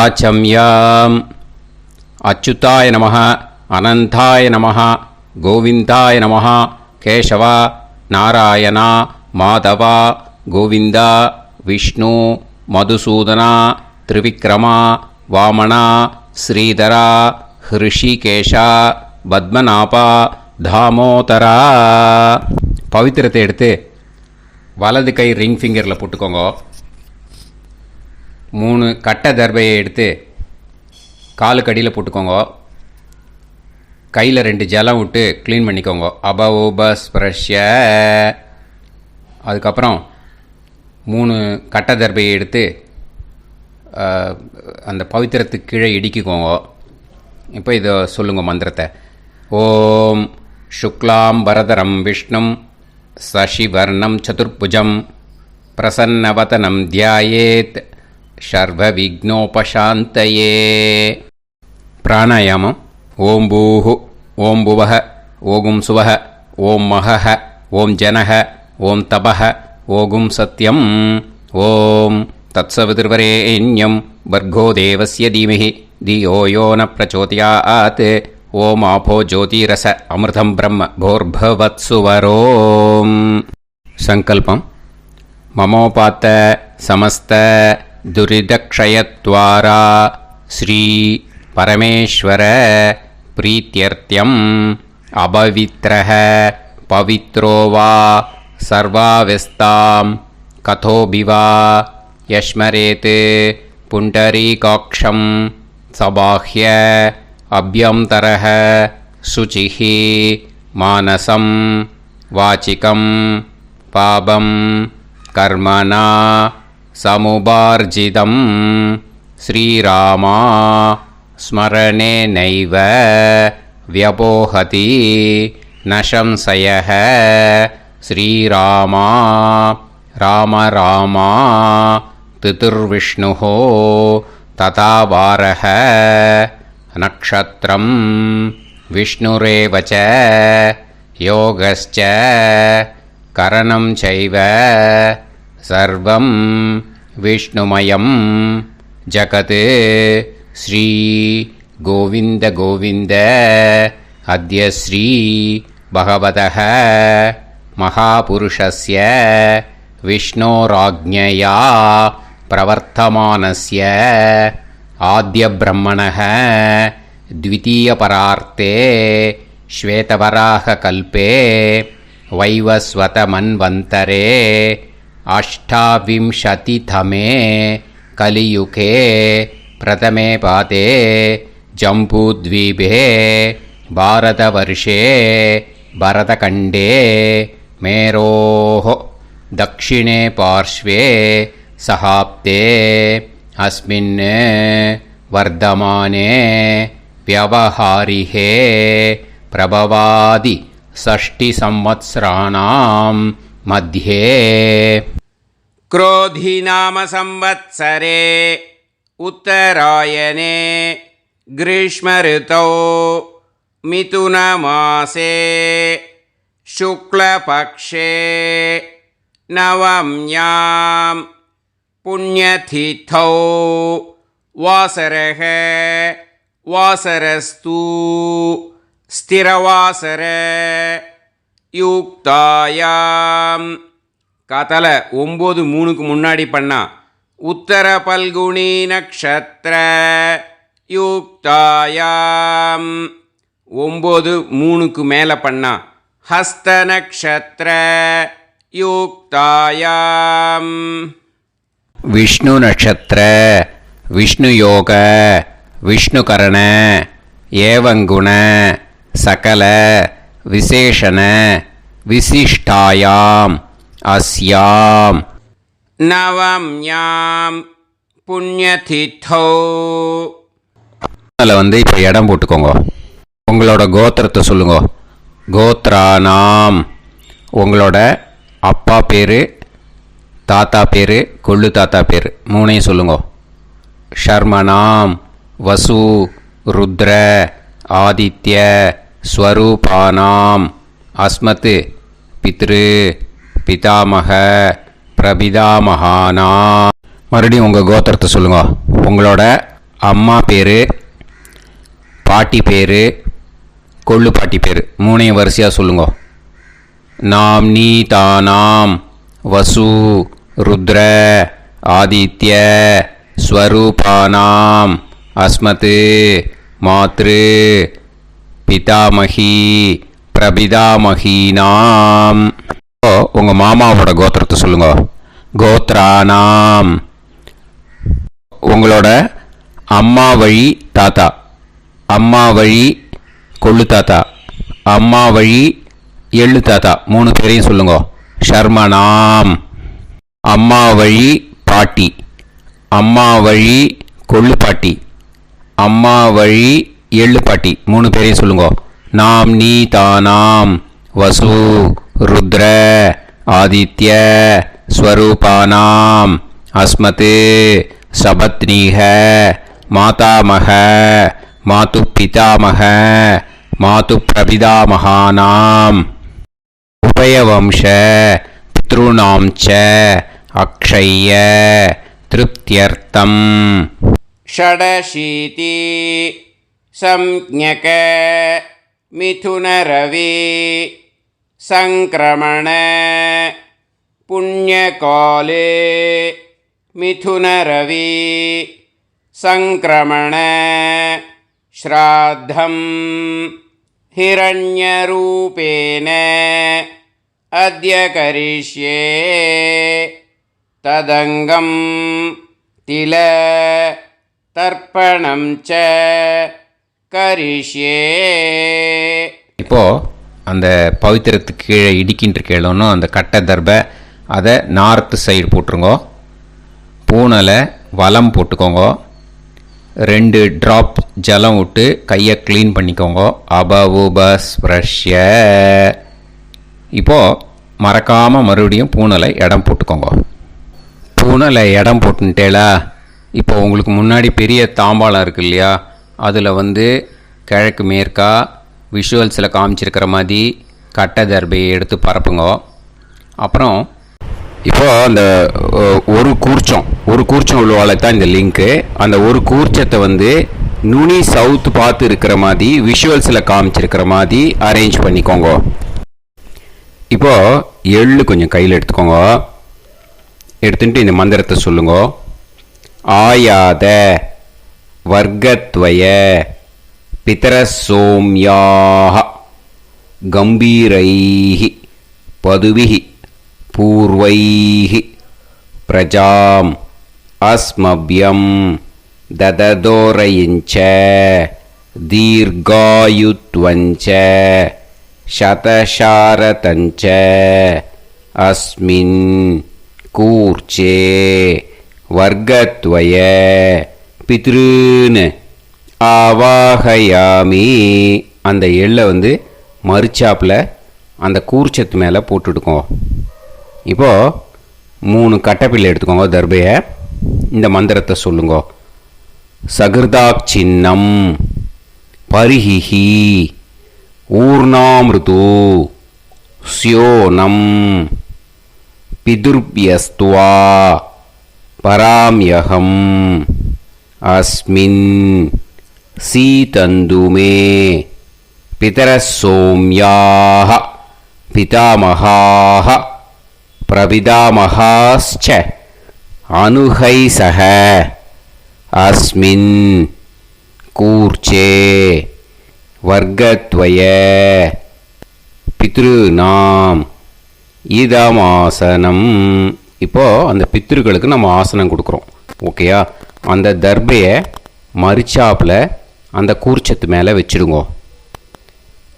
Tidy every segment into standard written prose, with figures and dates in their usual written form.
ஆச்சம்யாம். அச்சுதாய நமः, அனந்தாய நமः, கோவிந்தாய நமः, கேசவா, நாராயணா, மாதவா, கோவிந்தா, விஷ்ணு, மதுசூதனா, திரிவிக்ரமா, வாமனா, ஸ்ரீதரா, ஹிருஷிகேஷா, பத்மநாபா, தாமோதரா. பவித்திரத்தை எடுத்து வலது கை ரிங் ஃபிங்கரில் போட்டுக்கோங்க. 3 கட்டை தர்பையை எடுத்து காலுக்கடியில் போட்டுக்கோங்க. கையில் 2 ஜலம் விட்டு க்ளீன் பண்ணிக்கோங்க. அபவோபஸ்பிரஷ்ய. அதுக்கப்புறம் 3 கட்டை தர்பையை எடுத்து அந்த பவித்திரத்துக்கு கீழே இடிக்கிக்கோங்க. இப்போ இதை சொல்லுங்க மந்திரத்தை. ஓம் சுக்லாம் வரதரம் விஷ்ணும் சசிவர்ணம் சதுர்புஜம் பிரசன்னவதனம் தியாயேத் சர்வ விக்னோபசாந்தயே. பிராணாயாமம். ஓம் பூஹு, ஓம் புவஹ, ஓகும் சுவஹ, ஓம் மஹஹ, ஓம் ஜனஹ, ஓம் தபஹ, ஓகும் சத்யம். ஓம் தத்சவிதுர்வரேண்யம் பர்கோ தேவஸ்ய தீமஹி தியோ யோ ந பிரச்சோதயாத். ஓம் ஆபோ ஜோதிரச அமிர்தம் பிரம்ம போர்பவத்சுவரோம். சங்கல்பம். மமோபாத்த சமஸ்த துரிதக்ஷயத்வாரா ஸ்ரீ பரமேஸ்வர பிரீத்யர்த்தியம் அபவித்ரஹ பவித்ரோ வா சர்வாவஸ்தாம் கதோபிவா யஸ்மரேத் புண்டரீகாக்ஷம் சபாஹ்ய அப்யந்தரஹ சுசிஹ மானசம் வாசிகம் பாபம் கர்மணா சமுபார்ஜிதம் ஸ்ரீராமா ஸ்மரணேனைவ வ்யபோஹதி ந சம்சயः. ஸ்ரீராமா ராம ராமா திதிர்விஷ்ணுः ததா வாரः நக்ஷத்ரம் விஷ்ணுரேவ ச யோகஸ்ச கரணம் சைவ சர்வம் விஷ்ணுமயம் ஜகத். ஸ்ரீ கோவிந்த கோவிந்த அத்ய ஸ்ரீ பகவதः மகாபுருஷஸ்ய விஷ்ணோராஜ்ஞயா பிரவர்த்தமானஸ்ய ஆத்ய பிரம்மணः த்விதீயபரார்த்தே ஸ்வேதவராக கல்பே வைவஸ்வத மன்வந்தரே அஷ்டாவிம்சதிதமே கலியுகே பிரதமே பாதே ஜம்பூத்வீபே பாரதவர்ஷே பரதகண்டே மேரோः தக்ஷிணே பார்ஷ்வே சஹாப்தே அஸ்மின் வர்தமானே व्यवहारिहे प्रभवादि 6 संवत्सराणां मध्ये. क्रोधिनाम संवत्सरे उत्तरायणे ग्रीष्मऋतौ मिथुनमासे शुक्लपक्षे नवम्यां पुण्यतिथौ वासरः वासरस्तु स्थिरवासर யுக்தாயாம். காத்தால 9:03க்கு முன்னாடி பண்ணா உத்தர பல்குனி நக்ஷத்திர யுக்தாயாம். 9:03க்கு மேலே பண்ணா ஹஸ்த நக்ஷத்திர யுக்தாயாம். விஷ்ணு நக்ஷத்திர விஷ்ணு யோக விஷ்ணுகரண ஏவங்குண சகல விசேஷண விசிஷ்டாயாம் அஸ்யாம் நவம்யாம் புண்ணியதிதோ. அதில் இப்போ இடம் போட்டுக்கோங்க. உங்களோட கோத்திரத்தை சொல்லுங்க. கோத்ரானாம். உங்களோட அப்பா பேர், தாத்தா பேர், கொள்ளு தாத்தா பேர் 3ஐயும் சொல்லுங்க. ஷர்மனாம் வசு ருத்ர ஆதித்ய ஸ்வரூபானாம் அஸ்மத் பித்ரு பிதாமக பிரபிதாமகானா. மறுபடியும் உங்கள் கோத்திரத்தை சொல்லுங்க. உங்களோட அம்மா பேர், பாட்டி பேர், கொள்ளு பாட்டி பேர் மூணையும் வரிசையாக சொல்லுங்க. நாம்னி தானாம் வசு ருத்ர ஆதித்ய ஸ்வரூபானாம் அஸ்மத் மாத்ரு பிதாமகி பிரபிதாமகீனாம். உங்கள் மாமாவோட கோத்திரத்தை சொல்லுங்க. கோத்ரானாம். உங்களோட அம்மா வழி தாத்தா, அம்மா வழி கொள்ளு தாத்தா, அம்மா வழி எள்ளு தாத்தா மூணு பேரையும் சொல்லுங்க. ஷர்மனாம். அம்மா வழி பாட்டி, அம்மா வழி கொள்ளு பாட்டி, அம்மா வழி எள்ளு பாட்டி மூணு பேரையும் சொல்லுங்க. நாம்னி தானாம் வசு ருத்ர ஆதித்ய ஸ்வரூபானாம் அஸ்மத் சபத்னீஹ மாதாமக மாது பிதாமக மாது பிரபிதாமகானாம் உபயவம்ச பித்ருணாம் ச அக்ஷய்ய திருப்தியர்த்தம். ஷடசீதி சம்ஞக மிதுனரவி சங்கிரமண புண்ணியகாலே மிதுனரவி சங்கிரமண ஸ்ராத்தம் ஹிரண்யரூபேன அத்ய கரிஷ்யே ததங்கம் தில தர்ப்பணம் ச கரிஷ்யே. இப்போது அந்த பவித்திரத்துக்கு கீழே இடிக்கின்ற கீழே அந்த கட்டை தர்பை அதை நார்த்து சைடு போட்டுருங்க. பூனலை வலம் போட்டுக்கோங்க. 2 ட்ராப் ஜலம் விட்டு கையை க்ளீன் பண்ணிக்கோங்க. அபவுபஸ்ப்ரஷ்ய. இப்போது மறக்காமல் மறுபடியும் பூனலை இடம் போட்டுக்கோங்க. பூனலை இடம் போட்டுட்டேலா. இப்போ உங்களுக்கு முன்னாடி பெரிய தாம்பாளம் இருக்குது இல்லையா, அதில் கிழக்கு மேற்கா விஷுவல்ஸில் காமிச்சிருக்கிற மாதிரி கட்டை தர்பையை எடுத்து பரப்புங்க. அப்புறம் இப்போது அந்த ஒரு கூர்ச்சம் உள்ளவாளை தான் இந்த லிங்க்கு. அந்த ஒரு கூர்ச்சத்தை நுனி சவுத்து பார்த்து இருக்கிற மாதிரி விஷுவல்ஸில் காமிச்சிருக்கிற மாதிரி அரேஞ்ச் பண்ணிக்கோங்க. இப்போது எள்ளு கொஞ்சம் கையில் எடுத்துக்கோங்க. எடுத்துட்டு இந்த மந்திரத்தை சொல்லுங்க. ஆயாத வர்க்கத்வய பிதரசோம்யாக கம்பீரைஹி பதுவிஹி பூர்வைஹி பிரஜாம் அஸ்மப்யம் தததோரயிஞ்ச தீர்காயுத்வஞ்ச சதசாரதஞ்ச அஸ்மின் கூர்ச்சே வர்க்கத்வய பித்ருன்னு ஆவாகயாமி. அந்த எள்ளை மறுச்சாப்பில் அந்த கூர்ச்சத்து மேலே போட்டுடுக்கோங்க. இப்போது 3 கட்டைப்பிள்ளை எடுத்துக்கோங்க. தர்பையை இந்த மந்திரத்தை சொல்லுங்க. சகிருதாக் சின்னம் பரிஹிஹி ஊர்ணாமிருது ஸ்யோனம் பிதுர்பியஸ்துவா பராம்யகம் அஸ்மின் சீதந்துமே பிதரசோம்யாக பிதாமகாः பிரபிதாமகாஸ்ச அனுகைசக அஸ்மின் கூர்ச்சே வர்க்கத்வய பித்ருநாம் இதமாசனம். இப்போது அந்த பித்ருக்களுக்கு நம்ம ஆசனம் கொடுக்குறோம். ஓகேயா? அந்த தர்பையை மரிச்சாப்பில் அந்த கூர்ச்சத்து மேலே வச்சுடுங்க.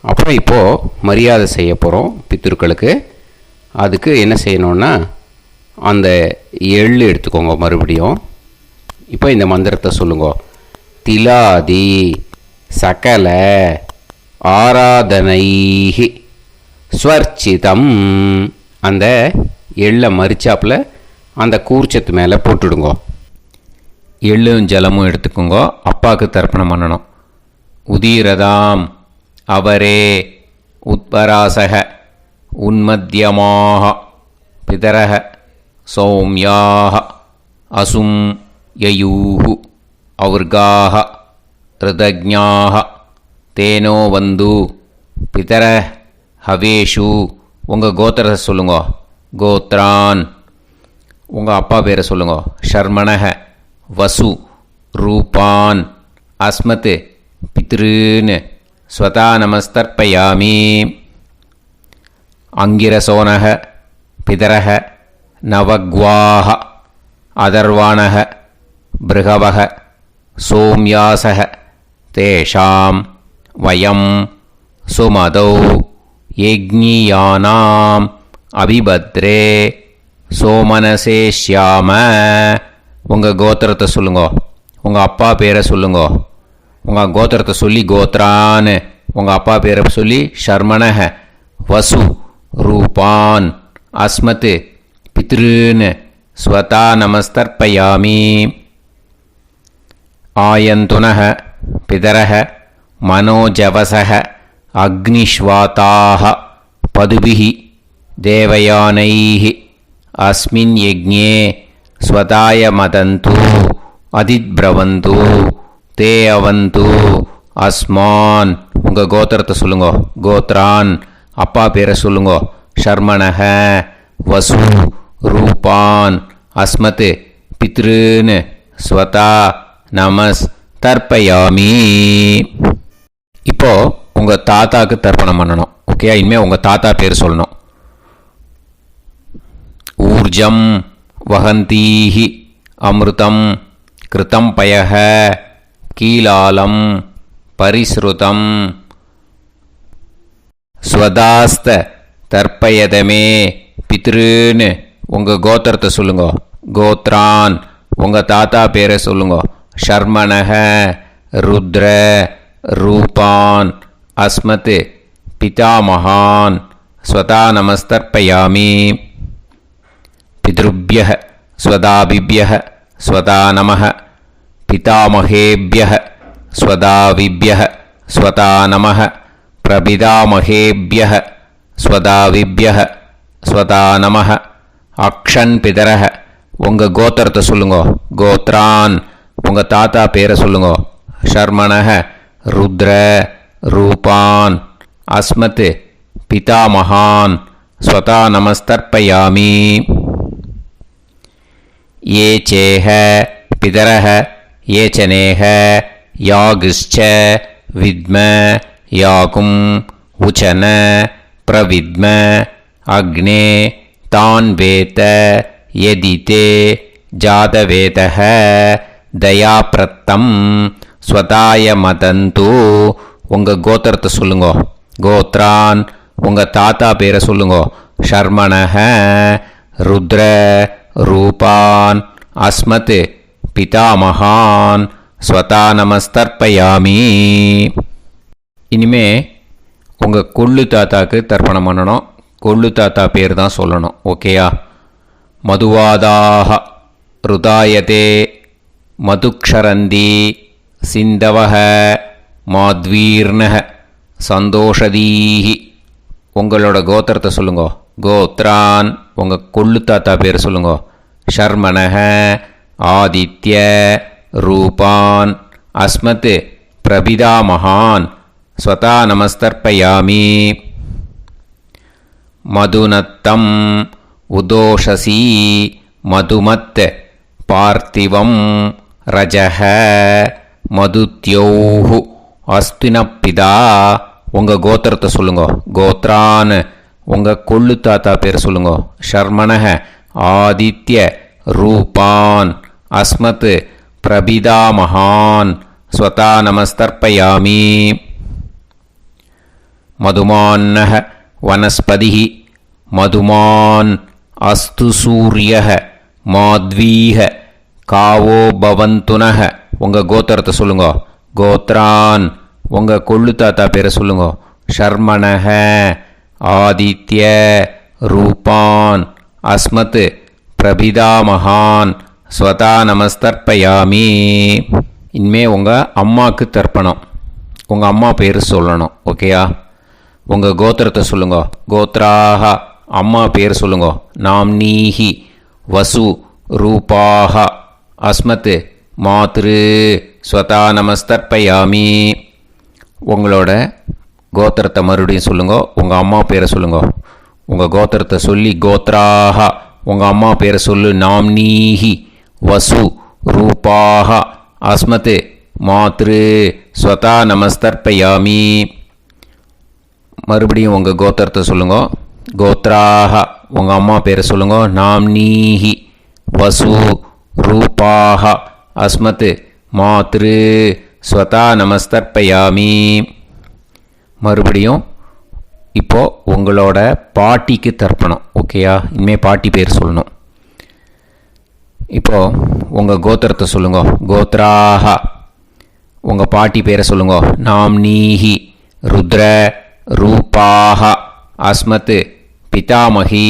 அப்புறம் இப்போது மரியாதை செய்ய போகிறோம் பித்ருக்களுக்கு. அதுக்கு என்ன செய்யணுன்னா அந்த எள்ளு எடுத்துக்கோங்க. மறுபடியும் இப்போ இந்த மந்திரத்தை சொல்லுங்க. திலாதி சகல ஆராதனைஹி ஸ்வர்ச்சிதம். அந்த எள்ளை மரிச்சாப்பில் அந்த கூர்ச்சத்து மேலே போட்டுடுங்க. எள்ளும் ஜலமும் எடுத்துக்கோங்க. அப்பாவுக்கு தர்ப்பணம் பண்ணணும். உதீரதாம் அவரே உத்பராசக உன்மத்தியமாக பிதரக சௌமியாக அசும் யயூஹு ஔர்காஹ ரிதஜ்ஞாஹ தேனோ வந்து பிதர ஹவேஷு. உங்கள் கோத்திரத்தை சொல்லுங்க. கோத்ரான். உங்கள் அப்பா பேரை சொல்லுங்க. ஷர்மணஹ வசு ரூபான் அஸ்மத் பித்ருன்னு ஸ்வதா நமஸ்தர்ப்பயாமி. அங்கிரசோனஹ பிதரஹ நவக்வாஹ அதர்வாணஹ பிருகவஹ சோம்யாசஹ தேஷாம் வயம் சுமதௌ யஜ்ஞியானாம் அபிபத்ரே சோமனசேஷ்யாம. உங்கள் கோத்திரத்தை சொல்லுங்க. உங்கள் அப்பா பேரை சொல்லுங்க. உங்கள் கோத்திரத்தை சொல்லி கோத்ரான்னு, உங்கள் அப்பா பேரை சொல்லி ஷர்மணஹ வசு ரூபான் அஸ்மத் பித்ருன்னு ஸ்வதா நமஸ்தர்ப்பயாமி. ஆயந்துனஹ பிதரஹ மனோஜவசஹ அக்னிஷ்வாதாஹ பதுபிஹி தேவயானைஹி அஸ்மின் யஜ்ஞே ஸ்வதாய மதந்து அதித்ப்ரவந்து தே அவந்து அஸ்மான். உங்கள் கோத்திரத்தை சொல்லுங்க. கோத்ரான். அப்பா பேரை சொல்லுங்க. ஷர்மணஹ வசு ரூபான் அஸ்மத் பித்ருன்னு ஸ்வதா நமஸ் தர்ப்பயாமி. இப்போ உங்கள் தாத்தாக்கு தர்ப்பணம் பண்ணணும். ஓகே, இனிமேல் உங்கள் தாத்தா பேர் சொல்லணும். ஊர்ஜம் வஹந்தீஹி அமிர்தம் கிருதம் பயஹ கீலாலம் பரிஸ்ருதம் ஸ்வதாஸ்த தர்ப்பயதமே பித்ருன்னு. உங்கள் கோத்திரத்தை சொல்லுங்க. கோத்ரான். உங்கள் தாத்தா பேரை சொல்லுங்க. ஷர்மணஹ ருத்ர ரூபான் அஸ்மத் பிதாமகான் ஸ்வதா நமஸ்தர்ப்பயாமி. பித்ருப்யஹ ஸ்வதாபிப்யஹ ஸ்வதா நமஹ பிதாமகேப்யஹ ஸ்வதாவிப்யஹ ஸ்வதா நமஹ பிரபிதாமகேப்யஹ ஸ்வதாவிப்யஹ ஸ்வதா நமஹ. அக்ஷன் பிதரஹ. உங்கள் கோத்திரத்தை சொல்லுங்க. கோத்ரான். உங்கள் தாத்தா பேரை சொல்லுங்க. ஷர்மணஹ ருத்ர ரூபான் அஸ்மத் பிதாமகான் ஸ்வதா நமஸ்தர்ப்பயாமி. ये चेह पितरः ये च नेह यागश्च विद्म याकुं उचन प्रविद्म अग्ने तान् वेत यदिते जातवेतः दयाप्रत्तं स्वताय मदन्तु. உங்கள் கோத்திரத்தை சொல்லுங்க. கோத்ரான். உங்கள் தாத்தா பேரை சொல்லுங்க. ஷர்மணஹ ருத்ர ரூபான் அஸ்மத் பிதாமகான் ஸ்வதா நமஸ்தர்ப்பயாமி. இனிமே உங்கள் கொள்ளு தாத்தாக்கு தர்ப்பணம் பண்ணணும். கொள்ளு தாத்தா பேர் தான் சொல்லணும். ஓகேயா? மதுவாதாக ருதாயதே மதுக்ஷரந்தி சிந்தவஹ மாத்வீர்ணஹ சந்தோஷதீஹி. உங்களோட கோத்திரத்தை சொல்லுங்க. கோத்ரான். உங்கள் கொள்ளு தாத்தா பேர் சொல்லுங்க. ஷர்மணஹ ஆதித்ய ரூபான் அஸ்மத் பிரபிதாமகான் ஸ்வதா நமஸ்தர்ப்பயாமி. மதுநத்தம் உதோஷசி மதுமத் பார்த்திவம் ரஜஹ மதுத்யோஹு அஸ்தினப்பிதா. உங்கள் கோத்திரத்தை சொல்லுங்க. கோத்ரான். உங்கள் கொள்ளு தாத்தா பேர் சொல்லுங்க. ஷர்மணஹ ஆதித்ய ரூபான் அஸ்மத் பிரபிதாமகான் ஸ்வதா நமஸ்தர்ப்பயாமி. மதுமான்னஹ வனஸ்பதிஹ மதுமான் அஸ்து சூரியஹ மாத்வீஹ காவோ பவந்துனஹ. உங்கள் கோத்திரத்தை சொல்லுங்க. கோத்ரான். உங்கள் கொள்ளு தாத்தா பேரை சொல்லுங்க. ஷர்மணஹ ஆதித்ய ரூபான் அஸ்மத் பிரபிதாமகான் ஸ்வதா நமஸ்தர்ப்பயாமி. இனிமே உங்கள் அம்மாவுக்கு தர்ப்பணம். உங்கள் அம்மா பேர் சொல்லணும். ஓகேயா? உங்கள் கோத்திரத்தை சொல்லுங்க. கோத்ராக. அம்மா பேர் சொல்லுங்க. நாம்னீஹி வசு ரூபாக அஸ்மத் மாத்ரு ஸ்வதா நமஸ்தர்ப்பயாமி. உங்களோட கோத்திரத்தை மறுபடியும் சொல்லுங்க. உங்கள் அம்மா பேரை சொல்லுங்க. உங்கள் கோத்திரத்தை சொல்லி கோத்ராஹா. உங்கள் அம்மா பேரை சொல்லு. நாம்னீஹி வசு ரூபாஹ அஸ்மத் மாத்ரு ஸ்வதா நமஸ்தர்ப்பயாமி. மறுபடியும் உங்கள் கோத்திரத்தை சொல்லுங்க. கோத்ராஹா. உங்கள் அம்மா பேரை சொல்லுங்க. நாம்னீஹி வசு ரூபாஹ அஸ்மத் மாத்ரு ஸ்வதா நமஸ்தர்ப்பயாமி. மறுபடியும் இப்போது உங்களோட பாட்டிக்கு தர்ப்பணம். ஓகேயா? இனிமேல் பாட்டி பேர் சொல்லணும். இப்போது உங்கள் கோத்திரத்தை சொல்லுங்க. கோத்ராஹா. உங்கள் பாட்டி பேரை சொல்லுங்க. நாம்னீஹி ருத்ர ரூபாஹ அஸ்மத் பிதாமகி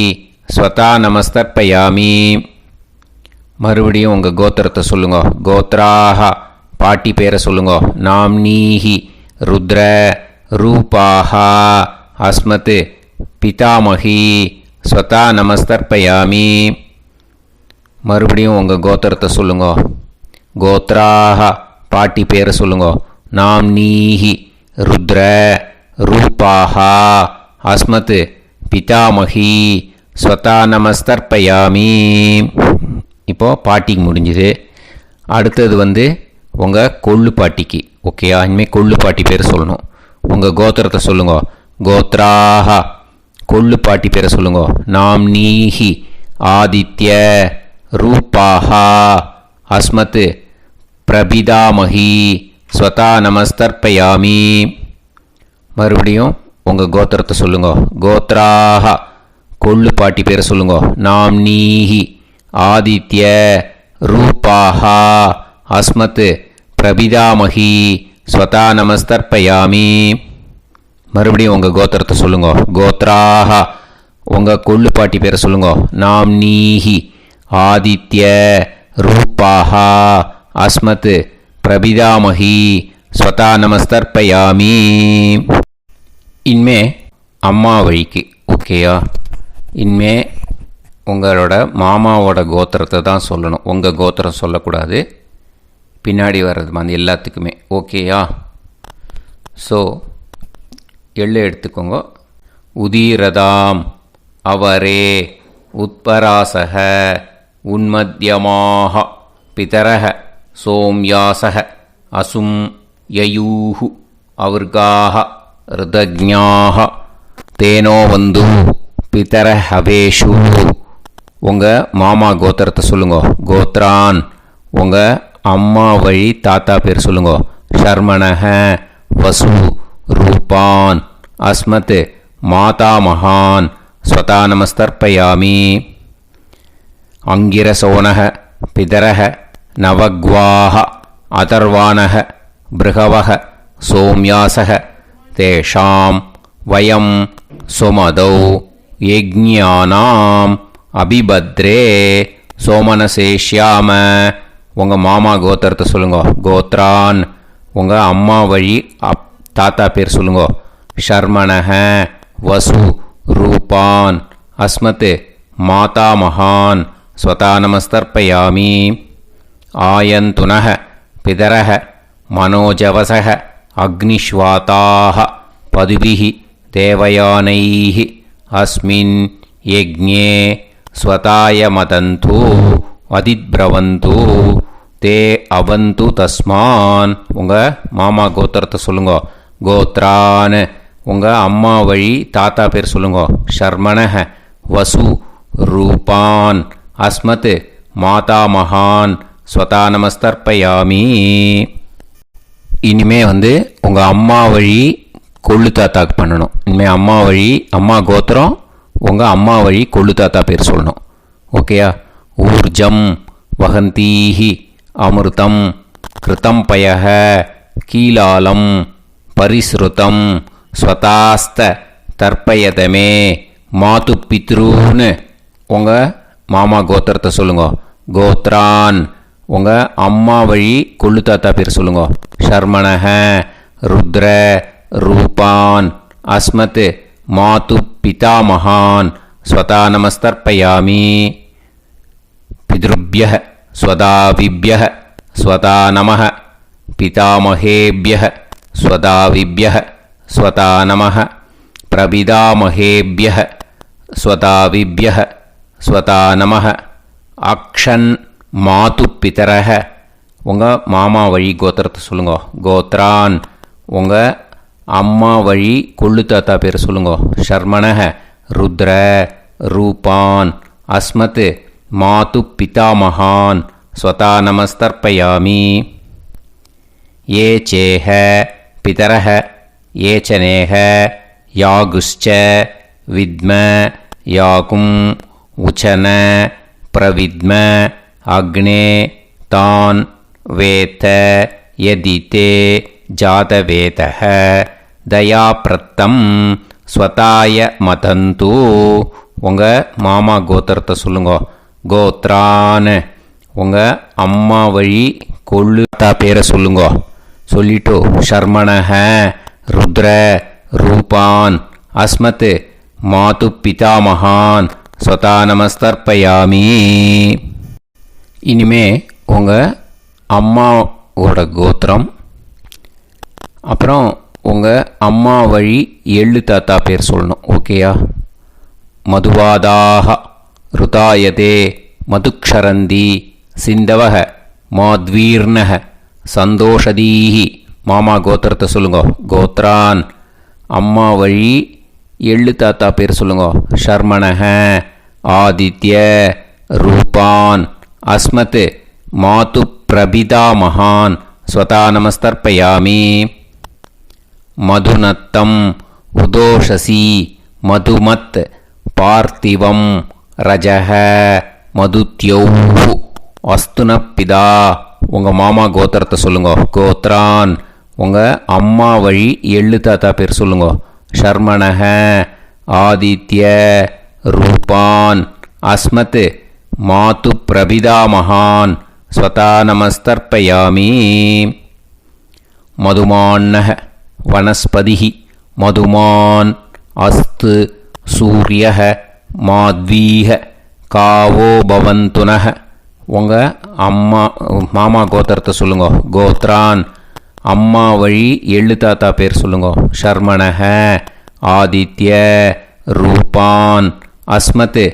ஸ்வதா நமஸ்தர்ப்பயாமி. மறுபடியும் உங்கள் கோத்திரத்தை சொல்லுங்க. கோத்ராஹா. பாட்டி பேரை சொல்லுங்க. நாம்னீஹி ருத்ர ரூபாஹ அஸ்மத் பிதாமகி ஸ்வதா நமஸ்தர்ப்பயாமி. மறுபடியும் உங்கள் கோத்திரத்தை சொல்லுங்க. கோத்ராஹா. பாட்டி பேரை சொல்லுங்க. நாம்னீஹி ருத்ர ரூபாஹ அஸ்மத் பிதாமகி ஸ்வதா நமஸ்தர்ப்பயாமி. இப்போது பாட்டிக்கு முடிஞ்சுது. அடுத்தது உங்கள் கொள்ளு பாட்டிக்கு. ஓகேயா? இனிமேல் கொள்ளு பாட்டி பேர் சொல்லணும். உங்கள் கோத்திரத்தை சொல்லுங்க. கோத்ராஹா. கொள்ளு பாட்டி பேரை சொல்லுங்க. நாம்னீஹி ஆதித்ய ரூபாஹ அஸ்மத் பிரபிதாமகி ஸ்வதா நமஸ்தர்ப்பயாமி. மறுபடியும் உங்கள் கோத்திரத்தை சொல்லுங்க. கோத்ராஹா. கொள்ளு பாட்டி பேரை சொல்லுங்க. நாம்னீஹி ஆதித்ய ரூபாஹ அஸ்மத் பிரபிதாமகி ஸ்வதா நமஸ்தர்ப்பயாமி. மறுபடியும் உங்கள் கோத்திரத்தை சொல்லுங்க. கோத்ராஹா. உங்கள் கொள்ளு பாட்டி பேரை சொல்லுங்க. நாம்னீஹி ஆதித்ய ரூபாஹ அஸ்மத் பிரபிதாமகி ஸ்வதா நமஸ்தர்ப்பயாமி. இனிமே அம்மா வழிக்கு. ஓகேயா? இனிமே உங்களோட மாமாவோட கோத்திரத்தை தான் சொல்லணும். உங்கள் கோத்திரம் சொல்லக்கூடாது. பின்னாடி வர்றது எல்லாத்துக்குமே. ஓகேயா? ஸோ எள்ளு எடுத்துக்கோங்க. உதீரதாம் அவரே உத்பராசக உன்மத்யமாக பிதரக சோம்யாசக அசும் யயூஹு அவர்காக ருதஜ்ஞாக தேனோ வந்து பிதர ஹவேஷு. உங்கள் மாமா கோத்திரத்தை சொல்லுங்க. கோத்ரான். உங்கள் அம்மா வழி தாத்தா பேர் சொல்லுங்க. ஷர்மணஹ வசு ரூபான் அஸ்மத் மாதாமகான் ஸ்வதா நமஸ்தர்ப்பயாமி. அங்கிரசோனஹ பிதரஹ நவக்வாஹ அதர்வாணஹ பிருகவஹ சோம்யாசஹ தேஷாம் வயம் சுமதௌ யஜ்ஞானாம் அபிபத்ரே சோமனசேஷ்யாம. உங்கள் மாமா கோத்திரத்தை சொல்லுங்க. கோத்ரான். உங்கள் அம்மா வழி தாத்தா பேர் சொல்லுங்க. ஷர்மணஹ வசு ரூபான் அஸ்மத் மாதாமகான் ஸ்வதா நமஸ்தர்ப்பயாமி. ஆயந்துனஹ பிதரஹ மனோஜவசஹ அக்னிஷ்வாதாஹ பதுபிஹி தேவயானைஹ அஸ்மின் யஜ்ஞே ஸ்வதாய மதந்து அதிப்ரவந்து தே அவந்து தஸ்மான். உங்கள் மாமா கோத்திரத்தை சொல்லுங்க. கோத்ரான். உங்கள் அம்மா வழி தாத்தா பேர் சொல்லுங்க. ஷர்மணஹ வசு ரூபான் அஸ்மத் மாதாமகான் ஸ்வதா நமஸ்தர்ப்பயாமி. இனிமே உங்கள் அம்மா வழி கொள்ளு தாத்தாக்கு பண்ணணும். இனிமேல் அம்மா வழி அம்மா கோத்திரம் உங்கள் அம்மா வழி கொள்ளு தாத்தா பேர் சொல்லணும். ஓகேயா? ஊர்ஜம் வகந்தீஹி அமிர்தம் கிருதம் பயஹ கீலாலம் பரிஸ்ருதம் ஸ்வதாஸ்த தர்ப்பயதமே மாது பித்ரூன்னு. உங்கள் மாமா கோத்திரத்தை சொல்லுங்க. கோத்ரான். உங்கள் அம்மா வழி கொள்ளு தாத்தா பேர் சொல்லுங்க. ஷர்மணஹ ருத்ர ரூபான் அஸ்மத் மாது பிதாமகான் ஸ்வதா நமஸ்தர்ப்பயாமி. பித்ருப்யஹ ஸ்வதாவிப்யஹ ஸ்வதா நமः பிதாமகேப்யः ஸ்வதாவிப்யः ஸ்வதா நமः பிரபிதாமகேப்யः ஸ்வதாவிப்யः ஸ்வதா நமः அக்ஷன் மாது பிதரஹ உங்கள் மாமா வழி கோத்திரத்தை சொல்லுங்க. கோத்ரான் உங்கள் அம்மா வழி கொள்ளு தாத்தா பேர் சொல்லுங்க. ஷர்மணஹ ருத்ர ரூபான் அஸ்மத் மாது பிதாமகான் ஸ்வதா நமஸ்தர்ப்பயாமி. ஏ சேஹ பிதரஹ ஏச்சனேஹ யாகுஷ்ச வித்ம யாகும் உச்சன பிரவித்ம அக்னே தான் வேத யதிதே ஜாதவேதஹ தயாப்ரத்தம் ஸ்வதாய மதந்து உங்கள் மாமா கோத்திரத்தை சொல்லுங்க. கோத்ரான் உங்கள் அம்மா வழி கொள்ளு தாத்தா பேரை சொல்லுங்க. சொல்லிட்டு ஷர்மணஹ ருத்ர ரூபான் அஸ்மத் மாது பிதாமகான் ஸ்வதா நமஸ்தர்ப்பயாமி. இனிமே உங்கள் அம்மாவோட கோத்திரம், அப்புறம் உங்கள் அம்மா வழி எள்ளு தாத்தா பேர் சொல்லணும். ஓகேயா? மதுவாதாக ருதாயதே மதுக்ஷரந்தி சிந்தவக மாத்வீர்ணக சந்தோஷதீஹி. மாமா கோத்திரத்தை சொல்லுங்க. கோத்ரான் அம்மா வழி எள்ளு தாத்தா பேர் சொல்லுங்க. ஷர்மணஹ ஆதித்ய ரூபான் அஸ்மத் மாது பிரபிதாமகான் ஸ்வதா நமஸ்தர்ப்பயாமி. மதுநத்தம் உதோஷசி மதுமத் பார்த்திவம் ரஜஹ மதுத்யௌஹு அஸ்துனப்பிதா உங்கள் மாமா கோத்திரத்தை சொல்லுங்க. கோத்ரான் உங்கள் அம்மா வழி எள்ளு தாத்தா பேர் சொல்லுங்க. ஷர்மணஹ ஆதித்ய ரூபான் அஸ்மத் மாது பிரபிதாமகான் ஸ்வதா நமஸ்தர்ப்பயாமி. மதுமான்னஹ வனஸ்பதிஹி மதுமான் அஸ்து சூரியஹ மாத்வீஹ காவோ பவந்துனஹ உங்கள் மாமா கோத்திரத்தை சொல்லுங்க. கோத்ரான் அம்மா வழி எள்ளு தாத்தா பேர் சொல்லுங்க. ஷர்மணஹ ஆதித்ய ரூபான் அஸ்மத்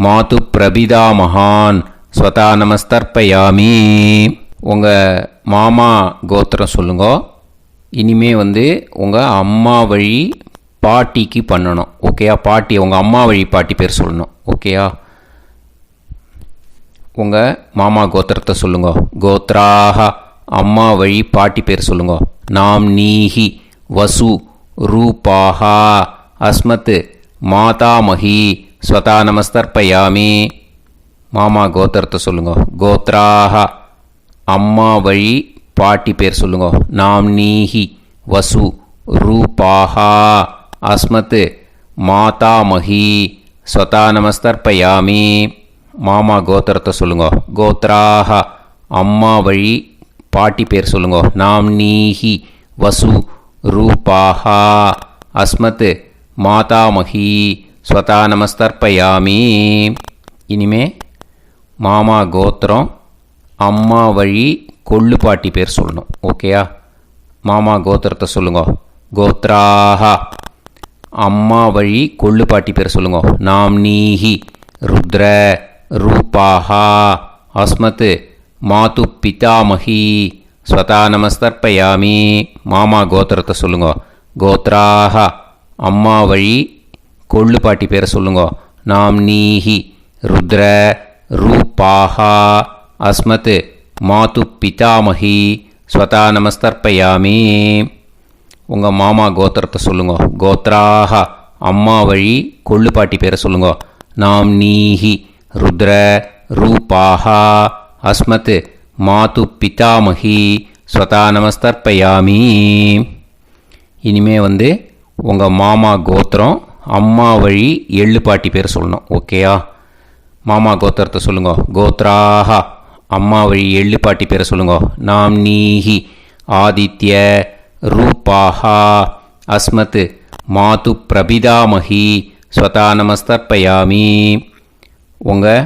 மாது பிரபிதாமகான் ஸ்வதா நமஸ்தர்ப்பயாமி. உங்கள் மாமா கோத்திரம் சொல்லுங்க. இனிமே உங்கள் அம்மா வழி பாட்டிக்கு பண்ணணும். ஓகேயா? பாட்டி உங்கள் அம்மா வழி பாட்டி பேர் சொல்லணும். ஓகேயா? உங்கள் மாமா கோத்திரத்தை சொல்லுங்க. கோத்ராக அம்மா வழி பாட்டி பேர் சொல்லுங்க. நாம் நீஹி வசு ரூபாஹா அஸ்மத் மாதாமஹி ஸ்வதா நமஸ்தர்ப்பயாமி. மாமா கோத்திரத்தை சொல்லுங்க. கோத்ராக அம்மா வழி பாட்டி பேர் சொல்லுங்க. நாம் நீஹி வசு ரூபாஹா அஸ்மத் மாதாமஹி ஸ்வதா நமஸ்தர்ப்பயாமி. மாமா கோத்திரத்தை சொல்லுங்க. கோத்ராக அம்மா வழி பாட்டி பேர் சொல்லுங்க. நாம் நீஹி வசு ரூபாஹா அஸ்மத் மாதாமஹி ஸ்வதா நமஸ்தர்ப்பயாமி. இனிமே மாமா கோத்திரம் அம்மா வழி கொள்ளு பாட்டி பேர் சொல்லணும். ஓகேயா? மாமா கோத்திரத்தை சொல்லுங்க. கோத்ராக அம்மா வழி கொள்ளு பாட்டி பேர் சொல்லுங்க. நாம் நீஹி ருத்ர ரூபாஹா அஸ்மத் மாது பிதாமஹி ஸ்வதா நமஸ்தர்ப்பயாமி. மாமா கோத்திரத்தை சொல்லுங்க. கோத்ராக அம்மா வழி கொள்ளு பாட்டி பேரை சொல்லுங்க. நாம் நீஹி ருத்ர ரூபாஹா அஸ்மத் மாது பிதாமஹி ஸ்வதா நமஸ்தர்ப்பயாமி. உங்கள் மாமா கோத்திரத்தை சொல்லுங்க. கோத்ராக அம்மா வழி கொள்ளு பாட்டி பேரை சொல்லுங்க. நாம் நீஹி ருத்ர ரூபாஹா அஸ்மத் மாது பிதாமஹி ஸ்வதா நமஸ்தர்ப்பயாமி. இனிமே உங்கள் மாமா கோத்திரம் அம்மா வழி எள்ளு பாட்டி பேர் சொல்லணும். ஓகேயா? மாமா கோத்திரத்தை சொல்லுங்க. கோத்ராக அம்மா வழி எள்ளு பாட்டி பேரை சொல்லுங்க. நாம் நீஹி ஆதித்ய ரூபாஹா அஸ்மத் மாது பிரபிதாமஹி ஸ்வதா நமஸ்தர்ப்பயாமி. உங்கள்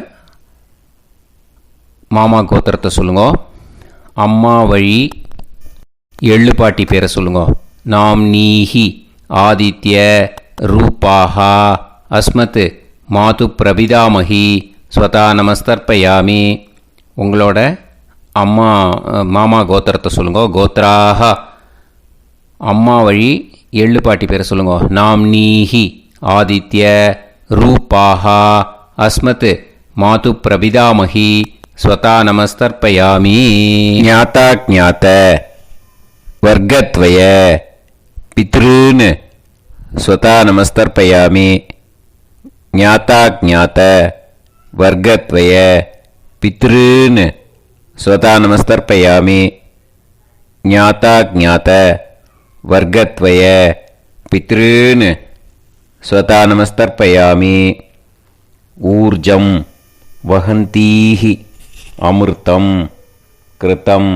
மாமா கோத்திரத்தை சொல்லுங்க. அம்மா வழி எள்ளு பாட்டி பேரை சொல்லுங்க. நாம் நீஹி ஆதித்ய ரூபாஹா அஸ்மத் மாது பிரபிதாமகி ஸ்வதா நமஸ்தர்ப்பயாமி. உங்களோட அம்மா மாமா கோத்திரத்தை சொல்லுங்க. கோத்ராஹ அம்மா வழி எள்ளு பாட்டி பேரை சொல்லுங்க. நாம் நீஹி ஆதித்ய ரூபாஹா அஸ்மத் மாது பிரபிதாமகி ஸ்வதா நமஸ்தர்ப்பயாமி. ஞாதா ஞாத வர்க்கத்வய பித்ருன் ஸ்வதா நமஸ்தர்ப்பயாமி. ஞாதா ஞாத வர்க்கத்வய பித்ருன் ஸ்வதா நமஸ்தர்ப்பயாமி. ஞாதா ஞாத வர்க்கத்வய பித்ருன் ஸ்வதா நமஸ்தர்ப்பயாமி. ஊர்ஜம் வஹந்தீஹி அமிர்தம் கிருதம்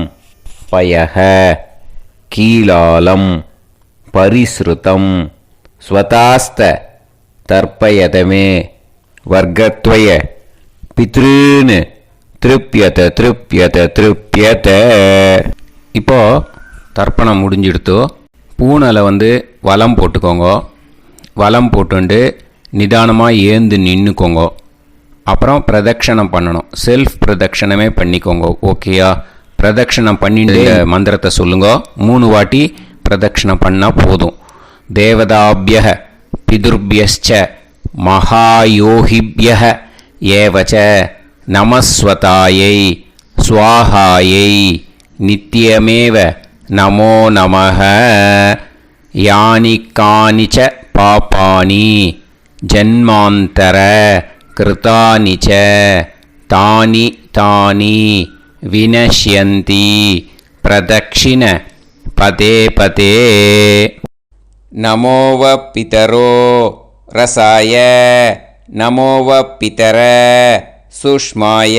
பயஹ கீலாலம் பரிஸ்ருதம் ஸ்வதாஸ்த தர்ப்பயதமே வர்க்கத்வய பித்ருன் திருப்யத திருப்யத திருப்யத. இப்போ தர்ப்பணம் முடிஞ்சிடுத்தோ பூனலை வலம் போட்டுக்கோங்க. வலம் போட்டுண்டு நிதானமாக ஏந்து நின்றுக்கோங்க. அப்புறம் பிரதட்சணம் பண்ணணும். செல்ஃப் பிரதட்சணமே பண்ணிக்கோங்க. ஓகேயா? பிரதட்சணம் பண்ணிட்டு மந்திரத்தை சொல்லுங்க. 3 வாட்டி பிரதட்சணம் பண்ணால் போதும். தேவதாபிய பிதுர்பியச்ச மகாயோகிபிய ஏவச்ச நமஸ்வதாயை ஸ்வாஹாயை நித்யமேவ நமோ நமஹ. யானி கானிச்ச பாபானி ஜன்மாந்தர கிருதானி ச தானி தானி வினஷ்யந்தி பிரதக்ஷிண பதே பதே. நமோவ பிதரோ ரசாய நமோவ பிதர சுஷ்மாய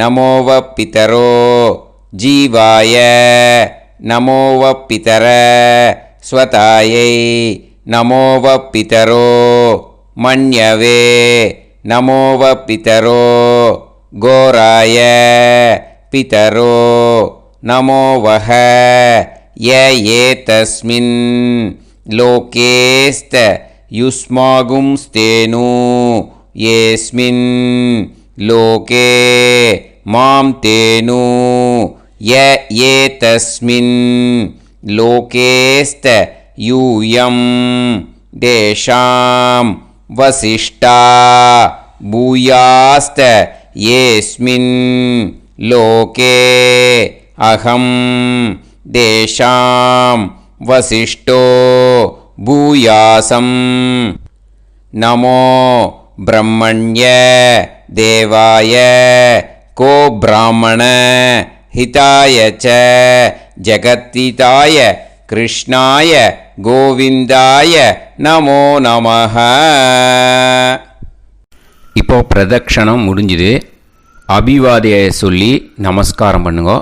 நமோவ பிதரோ ஜீவாய நமோவ பிதர ஸ்வதாயை நமோவ பிதரோ மன்யவே நமோவ பிதரோ கோராய பிதரோ நமோவஹ ய ஏதஸ்மின் லோகேஸ்த யுஸ்மாகும்ஸ்தேனு ஏஸ்மின் லோகே மாம் தேனு ய ஏதஸ்மின் லோகேஸ்த யூயம் தேஷாம் வசிஷ்டா பூயாஸ்த ஏஸ்மின் லோகே அகம் தேஷாம் வசிஷ்டோ பூயாசம். நமோ பிரம்மண்ய தேவாய கோ பிராமண ஹிதாய ச ஜகத்திதாய கிருஷ்ணாய கோவிந்தாய நமோ நமஹ. இப்போ பிரதட்சணம் முடிஞ்சுது. அபிவாதியை சொல்லி நமஸ்காரம் பண்ணுங்க.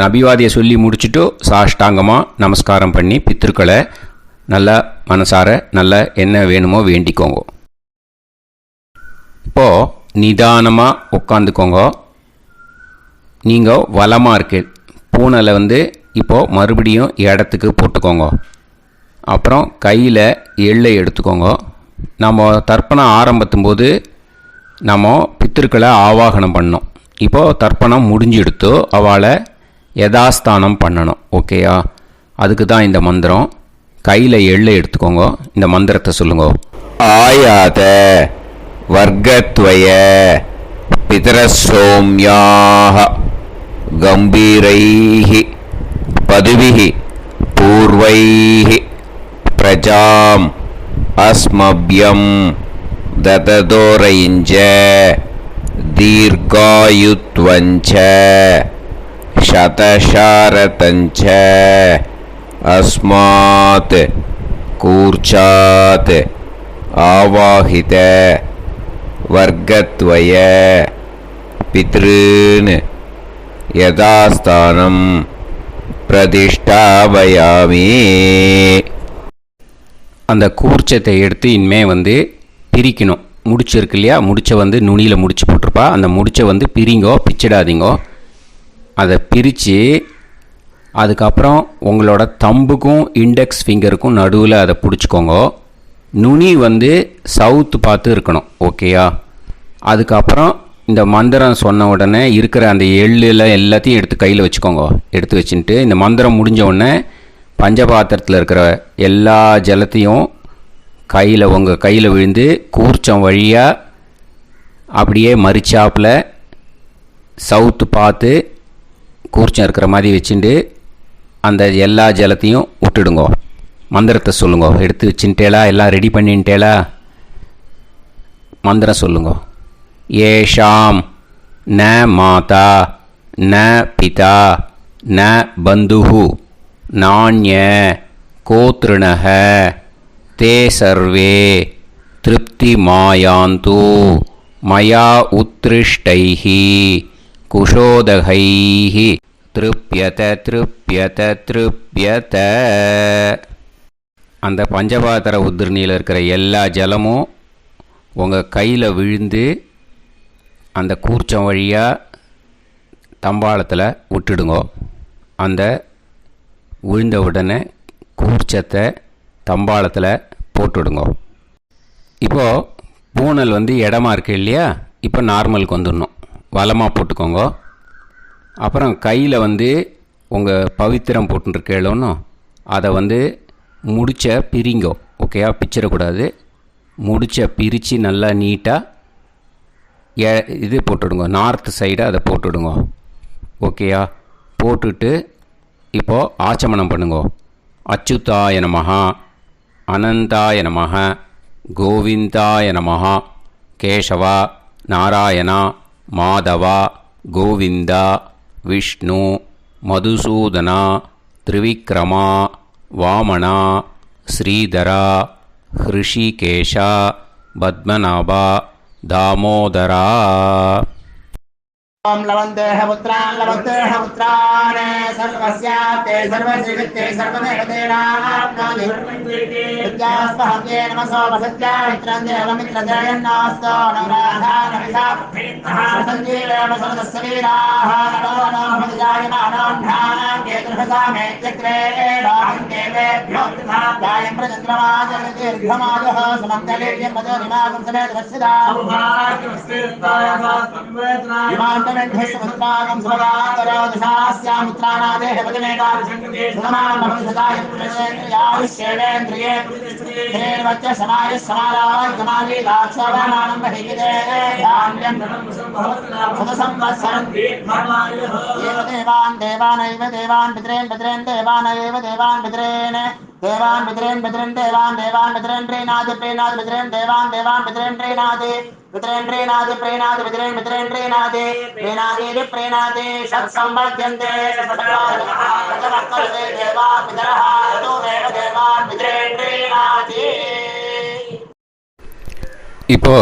அபிவாதியை சொல்லி முடிச்சுட்டு சாஷ்டாங்கமாக நமஸ்காரம் பண்ணி பித்ருக்களை நல்லா மனசார நல்லா என்ன வேணுமோ வேண்டிக்கோங்க. இப்போது நிதானமாக உட்காந்துக்கோங்க. நீங்கள் வலமாக இருக்கு பூனலை இப்போது மறுபடியும் இடத்துக்கு போட்டுக்கோங்க. அப்புறம் கையில் எள்ளை எடுத்துக்கோங்க. நம்ம தர்ப்பணம் ஆரம்பித்தும் போது நம்ம பித்திருக்களை ஆவாகனம் பண்ணோம். இப்போது தர்ப்பணம் முடிஞ்செடுத்து அவளை யதாஸ்தானம் பண்ணணும். ஓகேயா? அதுக்கு தான் இந்த மந்திரம். கையில் எள்ளை எடுத்துக்கோங்க. இந்த மந்திரத்தை சொல்லுங்க. ஆயாத வர்க்கத்வய பிதரசோம்யாக கம்பீரைஹி பதுவிஹி பூர்வைஹி பிரஜாம் அஸ்மப்யம் தததோரைஞ்ச தீர்காயுத்வஞ்ச சதசாரதஞ்ச அஸ்மாத் கூர்ச்சாத் ஆவாஹித வர்க்கத்வய பித்ருன் யதாஸ்தானம் பிரதிஷ்டாபயாமி. அந்த கூர்ச்சத்தை எடுத்து இனிமே பிரிக்கணும். முடிச்சிருக்கு இல்லையா? முடிச்சை நுனியில் முடிச்சு போட்டிருப்பா. அந்த முடிச்சை பிரிங்கோ, பிச்சிடாதீங்கோ. அதை பிரித்து அதுக்கப்புறம் உங்களோட தம்புக்கும் இண்டெக்ஸ் ஃபிங்கருக்கும் நடுவில் அதை பிடிச்சிக்கோங்க. நுனி வந்து சவுத்து பார்த்து இருக்கணும். ஓகேயா? அதுக்கப்புறம் இந்த மந்திரம் சொன்ன உடனே இருக்கிற அந்த எள்ளில் எல்லாத்தையும் எடுத்து கையில் வச்சுக்கோங்க. எடுத்து வச்சுட்டு இந்த மந்திரம் முடிஞ்ச உடனே பஞ்சபாத்திரத்தில் இருக்கிற எல்லா ஜலத்தையும் உங்கள் கையில் விழுந்து கூர்ச்சம் வழியாக அப்படியே மறிச்சாப்பில் சவுத்து பார்த்து கூர்ச்சம் இருக்கிற மாதிரி வச்சுட்டு அந்த எல்லா ஜலத்தையும் விட்டுடுங்க. மந்திரத்தை சொல்லுங்க. எடுத்து வச்சுட்டேலா? எல்லாம் ரெடி பண்ணிட்டேலா? மந்திரம் சொல்லுங்க. ஏஷாம் ந மாதா ந பிதா ந பந்துஹு நாண்ய கோத்ருணஹ தே சர்வே திருப்தி மாயாந்து மயா உத்ருஷ்டைஹி குஷோதகைஹி திருப்யத திருப்யத திருப்யத. அந்த பஞ்சபாத்திர உதிரணியில் இருக்கிற எல்லா ஜலமும் உங்கள் கையில் விழுந்து அந்த கூர்ச்சம் வழியாக தம்பாளத்தில் விட்டுடுங்க. அந்த விழுந்த உடனே கூர்ச்சத்தை தம்பாளத்தில் போட்டுவிடுங்க. இப்போது பூனல் வந்து இடமா இருக்குது இல்லையா? இப்போ நார்மலுக்கு வந்துடணும். வலமாக போட்டுக்கோங்க. அப்புறம் கையில் வந்து உங்கள் பவித்திரம் போட்டுருக்கேளோன்னு அதை வந்து முடிச்ச பிரிங்கோ. ஓகேயா? பிச்சிடக்கூடாது. முடிச்ச பிரித்து நல்லா நீட்டாக இது போட்டுவிடுங்க. நார்த் சைடு அதை போட்டுவிடுங்க. ஓகேயா? போட்டுட்டு இப்போது ஆச்சமனம் பண்ணுங்க. அச்சுதாய நமஹ அனந்தாய நமஹ கோவிந்தாய நமஹ கேசவா நாராயணா மாதவா கோவிந்தா விஷ்ணு மதுசூதனா திரிவிக்ரமா வாமனா ஸ்ரீதரா ஹிருஷிகேஷா பத்மநாபா தாமோதரா. ओम लवन्तेह पुत्रान् लवन्तेह पुत्रान् सर्वस्याप्ते सर्वश्रीवित्ते सर्वदेवतेनाप्नोति विद्यास्पहव्ये नमसो वसत्या मित्रं देवमित्रजयन्नास्तो नवराधानविषाभ्येत्तः सञ्जीवेम सर्वस्वीराः नमो नमः जायमानोऽन्धानां केतुर्भसामेत्यग्रे देवेभ्यो जायं प्रचन्द्रमाजगतिर्घमाजः समन्तलीर्यं मदोनिमागं समेत वत्सिदा विमानमेध्यस्वत्रागं सुभगान्तरोदशास्यामुत्रानादेह पतिमेता सुमान् भविष्यताय पुरुषेन्द्रियायुष्येवेन्द्रिये हेर्वच्च समायः समाराय गमाली दाक्षाभामानं बहिविदे धान्यं सदसंवत्सरं एव देवान् देवानैव देवान् पितॄन् पितॄन् देवानैव देवान् पितॄन् देवान् पितॄन् पितॄन् देवान् देवान् पितॄन् प्रीणाति प्रीणाति पितॄन् देवान् देवान् पितॄन् प्रीणाति पितॄन् प्रीणाति प्रीणाति पितॄन् पितॄन् प्रीणाति प्रीणाति प्रीणाति षट्संवर्ध्यन्ते षट्संवर्ध्यन्ते देवा पितरः ततो देव देवान् पितॄन् प्रीणाति. இப்போ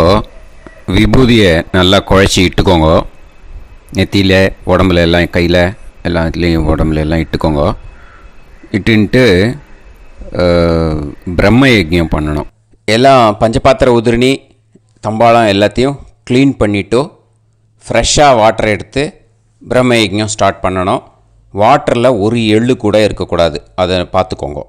விபூதியை நல்லா குழச்சி இட்டுக்கோங்க. நெத்தியில் உடம்புல எல்லாம் கையில் எல்லாத்துலேயும் உடம்புல எல்லாம் இட்டுக்கோங்க. இட்டுன்ட்டு பிரம்ம யஜ்ஞம் பண்ணணும். எல்லாம் பஞ்சபாத்திர உதிரணி தம்பாளம் எல்லாத்தையும் க்ளீன் பண்ணிவிட்டு ஃப்ரெஷ்ஷாக வாட்டர் எடுத்து பிரம்ம யஜ்ஞம் ஸ்டார்ட் பண்ணணும். வாட்டரில் ஒரு எள்ளு கூட இருக்கக்கூடாது. அதை பார்த்துக்கோங்க.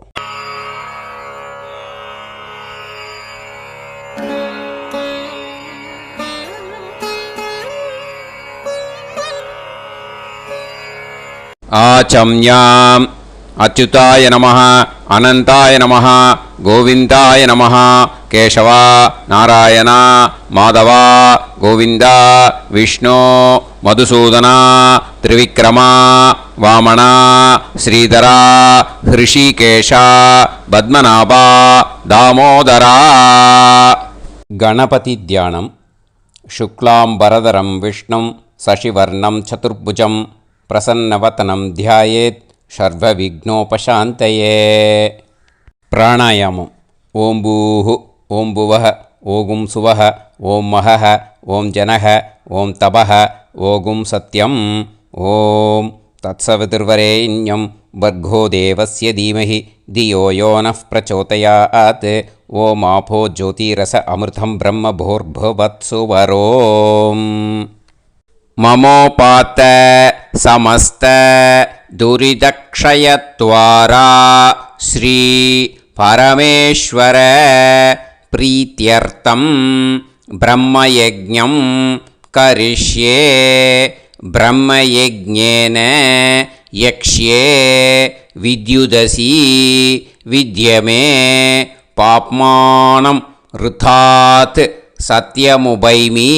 ஆச்சம்யாம் அச்சுதாய நமஹ அனந்தாய நமஹ கோவிந்தாய நமஹ கேசவா நாராயணா மாதவா கோவிந்தா விஷ்ணு மதுசூதனா திரிவிக்ரமா வாமனா ஸ்ரீதரா ஹிருஷிகேஷா பத்மநாபா தாமோதரா. கணபதி தியானம். சுக்லாம்பரதரம் விஷ்ணும் சசிவர்ணம் சதுர்புஜம் பிரசன்னவதனம் தியாயேத் சர்வவிக்னோபசாந்தயே. பிராணாயாமம். ஓம் பூஹு ஓம் புவஹ ஓகும் சுவஹ ஓம் மஹஹ ஓம் ஜனஹ ஓம் தபஹ ஓகும் சத்யம். ஓம் தத்சவிதுர்வரேண்யம் வர்கோ தேவஸ்ய தீமஹி தியோ யோ நः பிரச்சோதயாத். ஓம் ஆபோ ஜோதிரச அமிர்தம் பிரம்ம போர்புவத்சு வரோம். ममोपात समस्त दुरितक्षयत्वारा श्री परमेश्वर प्रीत्यर्थं ब्रह्मयज्ञं करिष्ये ब्रह्मयज्ञेन यक्ष्ये विद्युदसि विद्यमे पाप्मानं ऋथात् சத்தியமுபைமி.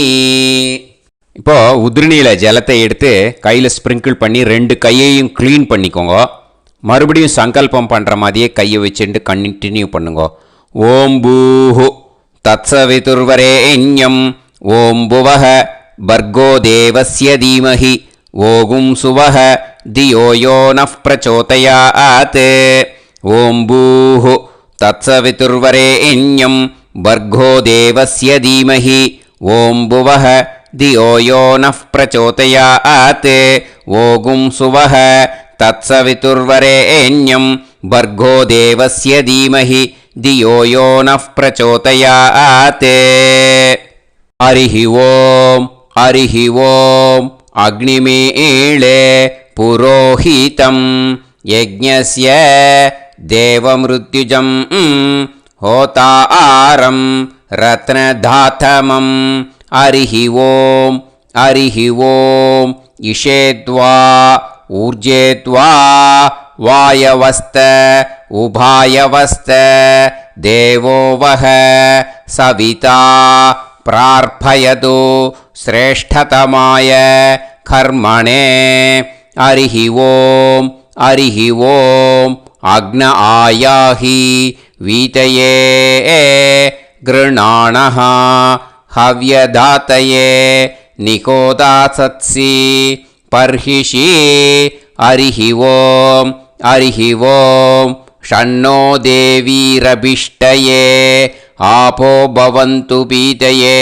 இப்போது உதிரணியில் ஜலத்தை எடுத்து கையில் ஸ்ப்ரிங்கிள் பண்ணி 2 கையையும் க்ளீன் பண்ணிக்கோங்க. மறுபடியும் சங்கல்பம் பண்ணுற மாதிரியே கையை வச்சுட்டு கண்டினியூ பண்ணுங்க. ஓம் பூஹு தத்சவிதுர்வரேண்யம் ஓம் புவஹ பர்கோ தேவஸ்ய தீமஹி ஓகும் சுவஹ தியோ யோ நஃப் பிரச்சோதயாத். ஓம் பூஹு தத்சவிதுர்வரேண்யம் भर्गो देवस्य धीमहि ॐ भुवः धियो यो नः प्रचोदयात्. ओगुं सुवः तत्सवितुर्वरेण्यं भर्गो देवस्य धीमहि धियो यो नः प्रचोदयात्. हरिः ॐ अग्निमीळे पुरोहितं यज्ञस्य देवमृत्युजम् होतारं रत्नधातमं. हरिः ॐ इषेद्वा ऊर्जेद्वा वायवस्त उभायवस्त देवो वः सविता प्रार्थयतु श्रेष्ठतमाय कर्मणे. हरिः ॐ अग्न आयाहि वीतये गृणाणः हव्यदातये निकोदासत्सि पर्हिषि. हरिः ॐ षण्णो देवीरभिष्टये आपो भवन्तु पीतये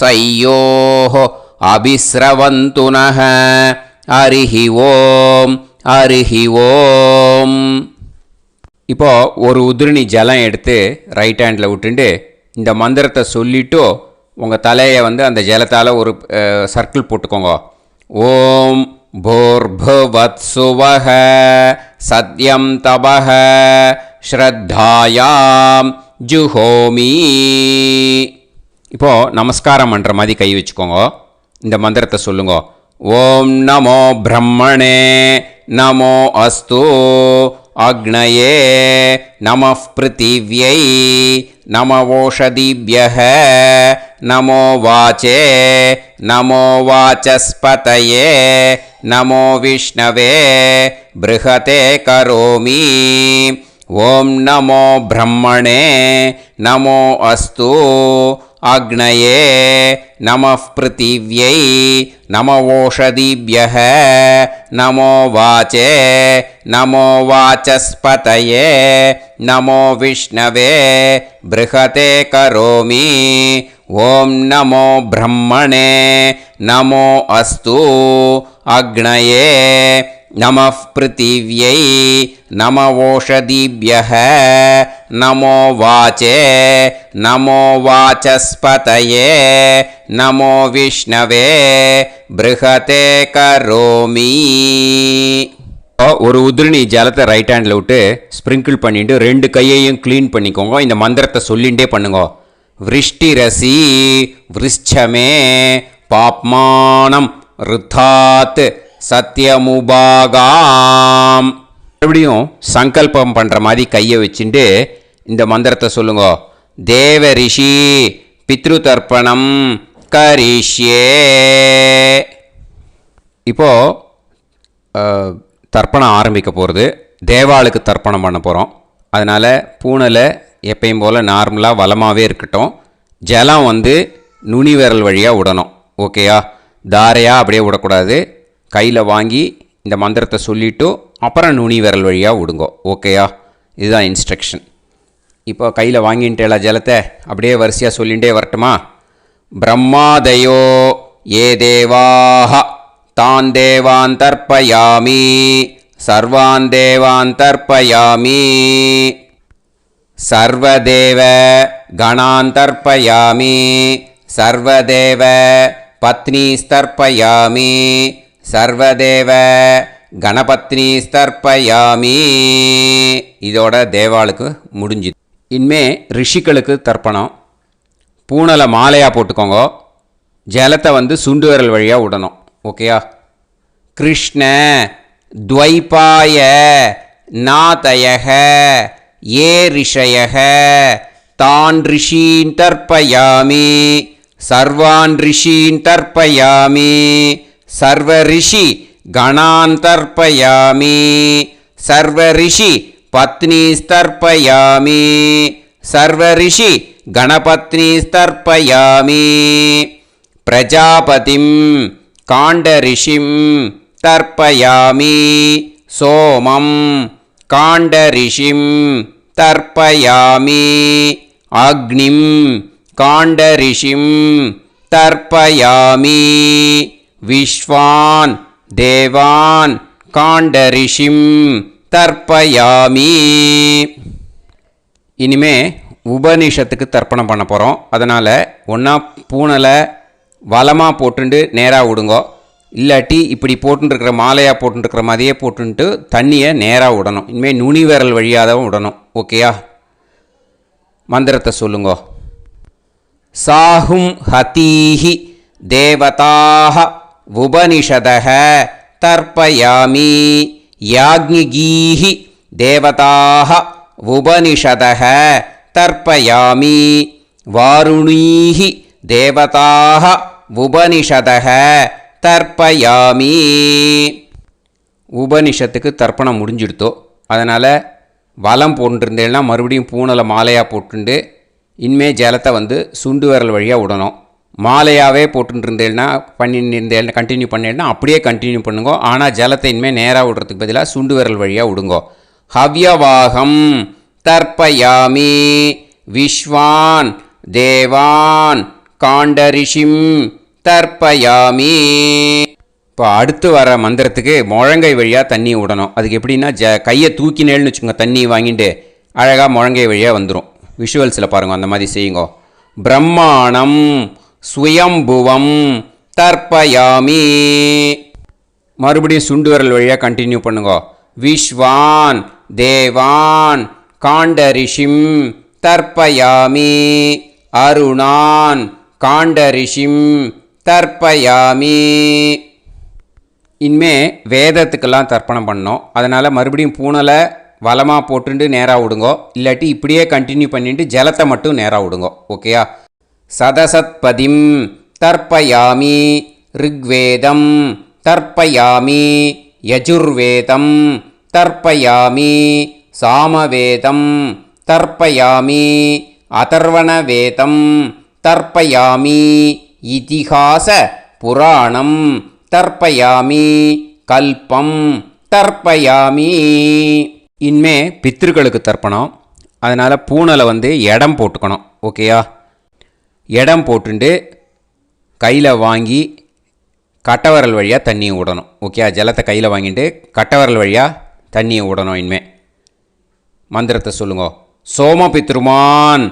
सयोः अभिस्रवन्तु नः. हरिः ॐ. இப்போது ஒரு உதிரணி ஜலம் எடுத்து ரைட் ஹேண்டில் விட்டுண்டு இந்த மந்திரத்தை சொல்லிவிட்டு உங்கள் தலையை அந்த ஜலத்தால் ஒரு சர்க்கிள் போட்டுக்கோங்க. ஓம் பூர்புவத்சுவஹ சத்யம் தபஹ ஸ்ரத்தாயாம் ஜுஹோமி. இப்போது நமஸ்காரம் பண்ணுற மாதிரி கை வச்சுக்கோங்க. இந்த மந்திரத்தை சொல்லுங்க. ஓம் நமோ பிரம்மணே நமோ அஸ்து अग्नये नमः पृथिव्यै नमवोषधीभ्यः नमो वाचे नमो वाचस्पतये नमो विष्णवे बृहते करोमि. ओम नमो ब्रह्मणे नमो अस्तु अग्नये नमः पृथिव्यै नमवोषधीभ्यः नमो वाचे नमो वाचस्पतये नमो विष्णवे बृहते करोमि. ओम नमो ब्रह्मणे नमो अस्तु अग्नये नमः पृथिव्यै नमवोषधीभ्यः नमो वाचे नमो वाचस्पतये नमो विष्णवे बृहते करोमि. ஒரு உதிரணி ஜலத்தை ரைட் ஹேண்டில் விட்டு ஸ்ப்ரிங்கிள் பண்ணிட்டு 2 கையையும் க்ளீன் பண்ணிக்கோங்க. இந்த மந்திரத்தை சொல்லிகிட்டே பண்ணுங்க. விருஷ்டிரசி விருஷ்சமே பாப்மானம் ருத்தாத் சத்யமுபாகாம். மறுபடியும் சங்கல்பம் பண்ணுற மாதிரி கையை வச்சுட்டு இந்த மந்திரத்தை சொல்லுங்க. தேவ ரிஷி பித்ரு தர்ப்பணம் கரிஷ்யே. இப்போது தர்ப்பணம் ஆரம்பிக்க போகிறது. தேவாளுக்கு தர்ப்பணம் பண்ண போகிறோம். அதனால் பூனையில் எப்பயும் போல் நார்மலாக வளமாகவே இருக்கட்டும். ஜலம் நுனி விரல் வழியாக விடணும். ஓகேயா? தாரையாக அப்படியே விடக்கூடாது. கையில் வாங்கி இந்த மந்திரத்தை சொல்லிவிட்டு அப்புறம் நுனி விரல் வழியாக விடுங்கோ. ஓகேயா? இதுதான் இன்ஸ்ட்ரக்ஷன். இப்போ கையில் வாங்கிட்டேல ஜலத்தை அப்படியே வரிசையாக சொல்லிகிட்டே வரட்டுமா? பிரம்மாதயோ ஏ தேவாஹ தான் தேவான் தர்ப்பயாமி சர்வான் தேவான் தர்ப்பயாமி சர்வதேவ கணான் தர்ப்பயாமி சர்வதேவ பத்னீஸ்தர்ப்பயாமி சர்வதேவ கணபத்னீஸ்தர்ப்பயாமி. இதோட தேவாளுக்கு முடிஞ்சுது. இனிமே ரிஷிகளுக்கு தர்ப்பணம். பூனலை மாலையாக போட்டுக்கோங்க. ஜலத்தை வந்து சுண்டு விரல் வழியாக விடணும். ஓகேயா? கிருஷ்ண துவைபாய நாதயக ஏ ரிஷயக தான் ரிஷீன் தர்ப்பயாமி சர்வான் ரிஷீன் தர்ப்பயாமி சர்வ ரிஷி கணான் தர்ப்பயாமி சர்வ ரிஷி பத்னீஸ்தர்ப்பயாமி சர்வ ரிஷி கணபத்னீஸ்தர்ப்பயாமி பிரஜாபதிம் காண்டரிஷிம் தர்ப்பயாமி சோமம் காண்டரிஷிம் தர்ப்பயாமி அக்னிம் காண்டரிஷிம் தர்ப்பயாமி விஸ்வான் தேவான் காண்டரிஷிம் தர்ப்பயாமி. இனிமே உபனிஷத்துக்கு தர்ப்பணம் பண்ண போகிறோம். அதனால் ஒன்றா பூனலை வலமாக போட்டுண்டு நேராக விடுங்கோ. இல்லாட்டி இப்படி போட்டுருக்கிற மாலையாக போட்டுருக்கிற மாதிரியே போட்டுன்ட்டு தண்ணியை நேராக விடணும். இனிமேல் நுனி விரல் வழியாக தான் விடணும். ஓகேயா? மந்திரத்தை சொல்லுங்கோ. சாஹும் ஹதீஹி தேவதாக உபனிஷதக தர்ப்பயாமி யாக்ஞிகீஹி தேவதாக உபனிஷதக தர்ப்பயாமி வாருணீஹி தேவதாக உபனிஷதக தர்ப்பயாமி. உபனிஷத்துக்கு தர்ப்பணம் முடிஞ்சிடுத்தோ. அதனால் வலம் போட்டுருந்தேன்னா மறுபடியும் பூனலை மாலையாக போட்டுண்டு இனிமே ஜலத்தை வந்து சுண்டு விரல் வழியாக விடணும். மாலையாகவே போட்டுருந்தேன்னா பண்ணியிருந்தேன் கண்டினியூ பண்ணேன்னா அப்படியே கண்டினியூ பண்ணுங்க. ஆனால் ஜலத்தை இனிமேல் நேராக விடுறதுக்கு பதிலாக சுண்டு விரல் வழியாக விடுங்கோ. ஹவ்யவாகம் தர்ப்பயாமி விஸ்வான் தேவான் காண்டரிஷிம் தர்ப்பயாமி. இப்போ அடுத்து வர மந்திரத்துக்கு முழங்கை வழியாக தண்ணி விடணும். அதுக்கு எப்படின்னா கையை தூக்கினேன்னு வச்சுக்கோங்க, தண்ணி வாங்கிட்டு அழகாக முழங்கை வழியாக வந்துடும். விஷுவல்ஸில் பாருங்கள், அந்த மாதிரி செய்யுங்கோ. பிரம்மாணம் சுயம்புவம் தர்ப்பயாமி. மறுபடியும் சுண்டு விரல் வழியாக கண்டினியூ பண்ணுங்கோ. விஸ்வான் தேவான் காண்டரிஷிம் தர்ப்பயாமி அருணான் காண்டரிஷிம் தர்ப்பயாமி. இனிமே வேதத்துக்கெல்லாம் தர்ப்பணம் பண்ணோம். அதனால் மறுபடியும் பூனலை வலமாக போட்டுட்டு நேராக விடுங்கோ. இல்லாட்டி இப்படியே கண்டினியூ பண்ணிட்டு ஜலத்தை மட்டும் நேராக விடுங்கோ. ஓகேயா? சதசத்பதிம் தர்ப்பயாமி ரிக்வேதம் தர்ப்பயாமி யஜுர்வேதம் தர்ப்பயாமி சாமவேதம் தர்ப்பயாமி அதர்வணவேதம் தர்ப்பயாமி இதிஹாச புராணம் தர்ப்பயாமி கல்பம் தர்ப்பயாமி. இனிமே பித்ருக்களுக்கு தர்ப்பணம். அதனால் பூனலை வந்து இடம் போட்டுக்கணும். ஓகேயா? இடம் போட்டுண்டு கையில் வாங்கி கட்டவரல் வழியாக தண்ணியை விடணும். ஓகே? ஜலத்தை கையில் வாங்கிட்டு கட்டவரல் வழியாக தண்ணியை விடணும். இனிமே மந்திரத்தை சொல்லுங்க. சோமபித்ருமான்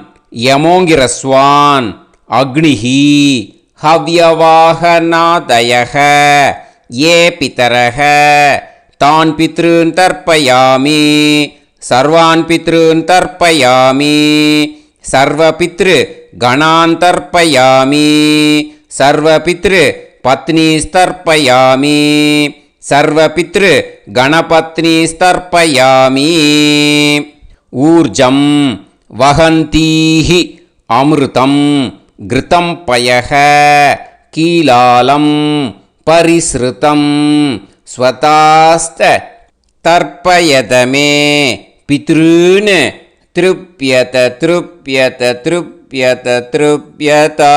யமோங்கிரஸ்வான் அக்னிஹி ஹவ்யவாகநாதயக ஏ பிதரக தான் பித்ருன் தர்ப்பயாமி சர்வான் பித்ருன் தர்ப்பயாமி சர்வபித்ரு கணான் தர்ப்பயாமி சர்வபித்ரு பத்னீஸ்தர்ப்பயாமி சர்வபித்ரு கணபத்னீஸ்தர்ப்பயாமி. ஊர்ஜம் வஹந்தீஹி அமிர்தம் கிருதம் பயக கீலாலம் பரிஸ்ருதம் ஸ்வதாஸ்த தர்ப்பயதமே பித்ருன் திருப்யத திருப்யத திருப்யத திருப்யதா.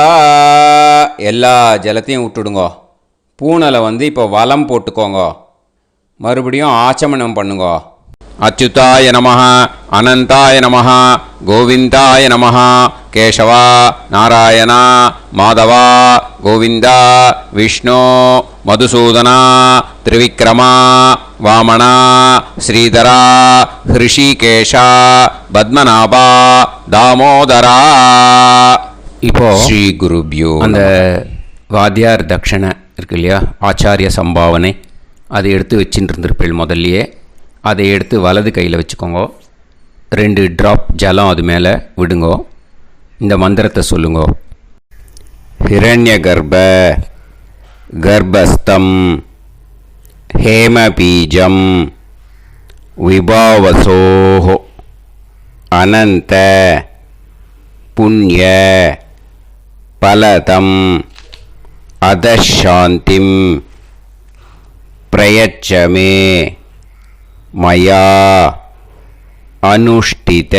எல்லா ஜலத்தையும் விட்டுடுங்கோ. பூனலை வந்து இப்போ வலம் போட்டுக்கோங்க. மறுபடியும் ஆச்சமனம் பண்ணுங்க. அச்சுதாய நமஹ அனந்தாய நமஹ கோவிந்தாய நமஹ கேசவா நாராயணா மாதவா கோவிந்தா விஷ்ணு மதுசூதனா திரிவிக்ரமா வாமனா ஸ்ரீதரா ஹிருஷிகேஷா பத்மநாபா தாமோதரா. இப்போ ஸ்ரீ குருப்யோ அந்த வாத்தியார் தட்சணை இருக்கு இல்லையா, ஆச்சாரிய சம்பாவனை, அதை எடுத்து வச்சுட்டு இருந்திருப்பேள் முதல்லையே. அதை எடுத்து வலது கையில் வச்சுக்கோங்க. 2 ட்ராப் ஜலம் அது மேலே விடுங்கோ. இந்த மந்திரத்தை சொல்லுங்கோ. ஹிரண்ய கர்ப்ப கர்ப்பஸ்தம் ஹேமபீஜம் விபாவசோஹோ அனந்த புண்ணிய பலதம் அதசாந்திம் பிரயச்சமே மயா அனுஷ்டித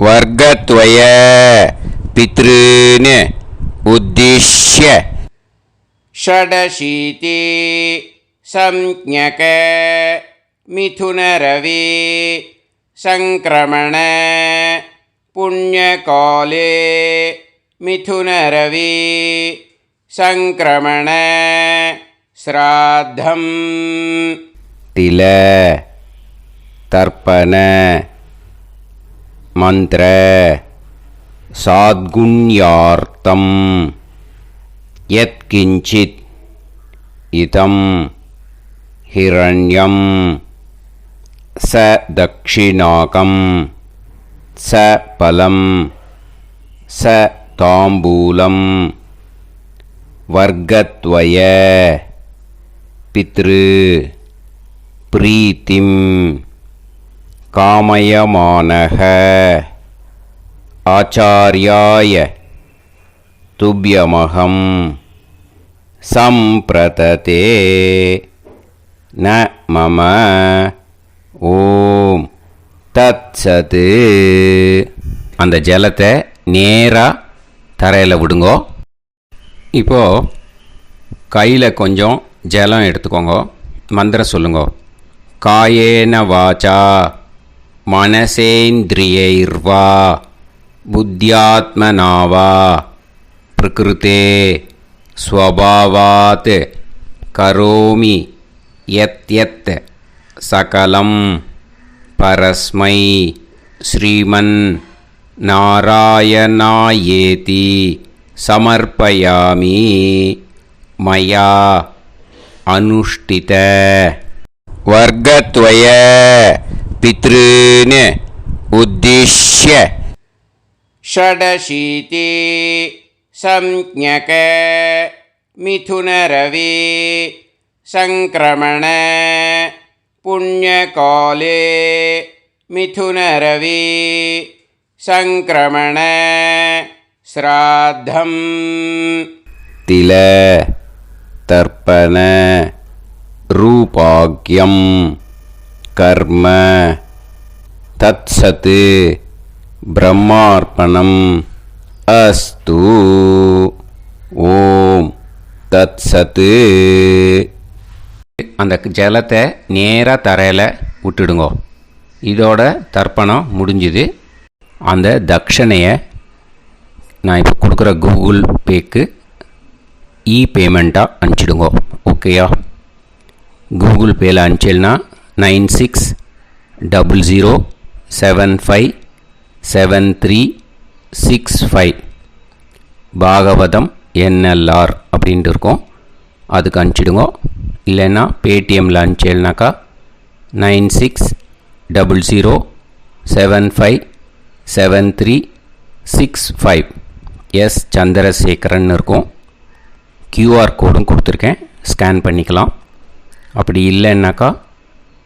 வர்க்கத்வய பித்ருன் உத்திஷ்ய ஷடசீதி சம்ஞக மிதுனரவி சங்கிரமண புண்ணியகாலே மிதுனரவி சங்கிரமண ஸ்ராத்தம் தில தர்ப்பண மந்திர சாத்குண்யார்த்தம் யத்கிஞ்சித் இதம் ஹிரண்யம் ச தக்ஷிணாகம் ச பலம் ச தாம்பூலம் வர்க்கத்வய பித்ரு பிரீத்திம் காமயமானஹ ஆச்சார்யாய துப்யமகம் சம்பிரததே ந மம ஓம் தத்சது. அந்த ஜலத்தை நேராக தரையில் விடுங்கோ. இப்போது கையில் கொஞ்சம் ஜலம் எடுத்துக்கோங்க. மந்திரம் சொல்லுங்கோ. காயேன வாச்சா மனசேந்திரியைர்வா புத்தியாத்மனாவா பிரகிருதே ஸ்வபாவாத் கரோமி யத் யத் சகலம் பரஸ்மை ஸ்ரீமன் நாராயணாயேதி சமர்ப்பயாமி மயா அனுஷ்டித வர்க்கத்வய பித்ருன் உத்திஷ்ய ஷடசீதி சம்ஞக மிதுனரவி சங்கிரமண புண்ணியகாலே மிதுனரவி சங்கிரமண ஸ்ராத்தம் தில தர்ப்பண ரூபாக்யம் கர்ம தத்சத் பிரம்மார்ப்பணம் அஸ்து. ஓம் தத்சத். அந்த ஜலத்தை நேராக தரையில் விட்டுடுங்கோ. இதோட தர்ப்பணம் முடிஞ்சுது. அந்த தட்சணையை நான் இப்போ கொடுக்குற கூகுள் பேக்கு பேமெண்ட்டாக அனுப்பிச்சிடுங்கோ. ஓகேயா? கூகுள் பேயில் அனுப்பிச்சில்னா 9600757365 பாகவதம் NLR அப்படின்ட்டு இருக்கோம். அதுக்கு அனுப்பிச்சிடுங்கோ. இல்லைன்னா பேடிஎம்மில் அனுப்பிச்சில்னாக்கா 9600757365 எஸ் சந்திரசேகரன் இருக்கும். QR கோடும் கொடுத்துருக்கேன், ஸ்கேன் பண்ணிக்கலாம். அப்படி இல்லைன்னாக்கா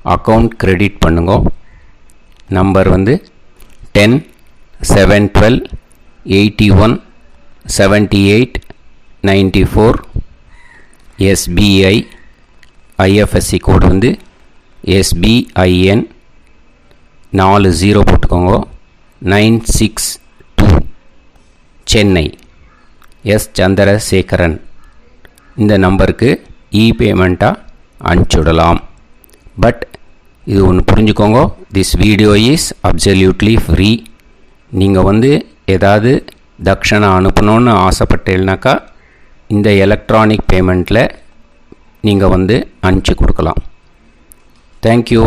அக்கௌண்ட் கிரெடிட் பண்ணுங்க. நம்பர் வந்து 10-7-12-81-78-94. SBI IFSC கோடு வந்து SBIN 40 போட்டுக்கோங்க. 962 சென்னை. எஸ் சந்திரசேகரன். இந்த நம்பருக்கு பேமெண்ட்டாக அனுப்பிச்சுடலாம். பட் இது ஒன்று புரிஞ்சுக்கோங்க, this video is absolutely free. நீங்கள் வந்து ஏதாவது தட்சணை அனுப்பணுன்னு ஆசைப்பட்டேன்னாக்கா இந்த எலக்ட்ரானிக் பேமெண்ட்டில் நீங்கள் வந்து அனுப்பிச்சி கொடுக்கலாம். தேங்க்யூ.